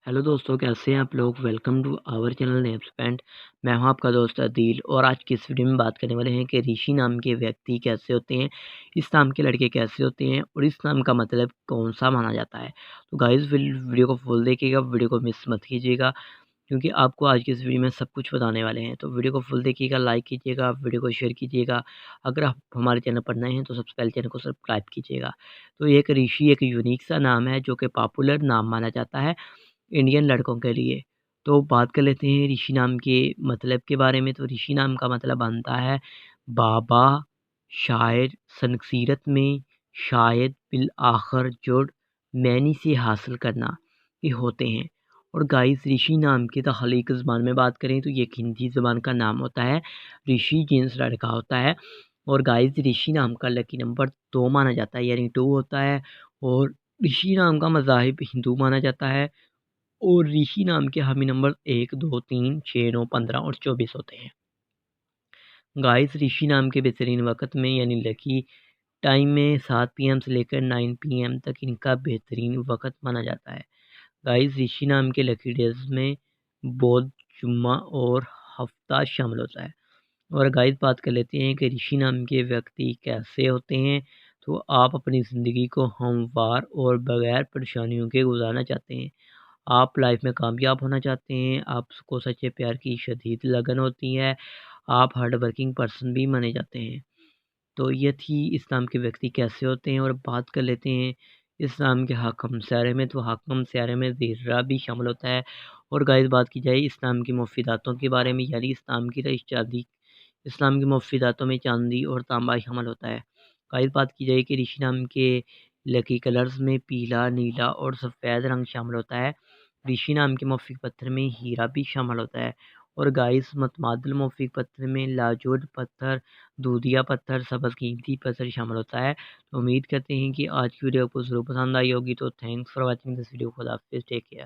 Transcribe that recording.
Hello दोस्तों, कैसे हैं आप लोग। Welcome to our channel names paint. मैं हूं आपका दोस्त अदील और आज की इस वीडियो में बात करने वाले हैं कि ऋषि नाम के व्यक्ति कैसे होते हैं, इस नाम के लड़के कैसे होते हैं और इस नाम का मतलब कौन सा माना जाता है। तो गाइस वीडियो को फुल देखिएगा, वीडियो को मिस मत कीजिएगा क्योंकि आपको आज की इस वीडियो में सब कुछ बताने वाले हैं। तो वीडियो को फुल देखिएगा, लाइक कीजिएगा, वीडियो को शेयर कीजिएगा। अगर आप हमारे चैनल पर नए हैं तो सबसे पहले चैनल को सब्सक्राइब कीजिएगा। तो एक ऋषि एक यूनिक सा नाम है जो कि पॉपुलर नाम माना जाता है इंडियन लड़कों के लिए। तो बात कर लेते हैं ऋषि नाम के मतलब के बारे में। तो ऋषि नाम का मतलब बनता है बाबा, शायर, सनसीरत में, शायद, बिल आखिर, जुड़, मैनी से हासिल करना, ये होते हैं। और गाइस ऋषि नाम की तख्लीक ज़बान में बात करें तो ये एक हिंदी ज़बान का नाम होता है। ऋषि जिन्स लड़का होता है। और गाइस ऋषि नाम का लकी नंबर 2 माना जाता है, यानी 2 होता है। और ऋषि नाम का मज़ाहिब हिंदू माना जाता है। और ऋषि नाम के हामी नंबर 1, 2, 3, 6, 9, 15 और 24 होते हैं। गाइस ऋषि नाम के बेहतरीन वक़्त में यानी लकी टाइम में 7 पीएम से लेकर 9 पीएम तक इनका बेहतरीन वक़्त माना जाता है। गाइस ऋषि नाम के लकी डेज़ में बुध, जुम्मा और हफ्ता शामिल होता है। और गाइस बात कर लेते हैं कि ऋषि नाम के व्यक्ति कैसे होते हैं। तो आप अपनी ज़िंदगी को हमवार और बगैर परेशानियों के गुजारना चाहते हैं। आप लाइफ में कामयाब होना चाहते हैं, आपको सच्चे प्यार की शदीद लगन होती है, आप हार्ड वर्किंग पर्सन भी माने जाते हैं। तो ये थी इस नाम के व्यक्ति कैसे होते हैं। और बात कर लेते हैं इस नाम के हाकम स्यारे में। तो हाकम स्यारे में ज़ीरा भी शामिल होता है। और गाइस बात की जाए इस नाम की मुफीदातों के बारे में, यानी इस नाम की रईस चांदी, इस नाम की मुफीदातों में चांदी और तांबा शामिल होता है। गाइस बात की जाए कि ऋषि नाम के लकी कलर्स में पीला, नीला और सफ़ेद रंग शामिल होता है। ऋषि नाम के मौफिक पत्थर में हीरा भी शामिल होता है। और गाइस मतमादल मौफिक पत्थर में लाजूद पत्थर, दूधिया पत्थर, सब्ज़ कीमती पत्थर शामिल होता है। तो उम्मीद करते हैं कि आज की वीडियो आपको ज़रूर पसंद आई होगी। तो thanks for watching this video. खुदा हाफिज़, टेक केयर।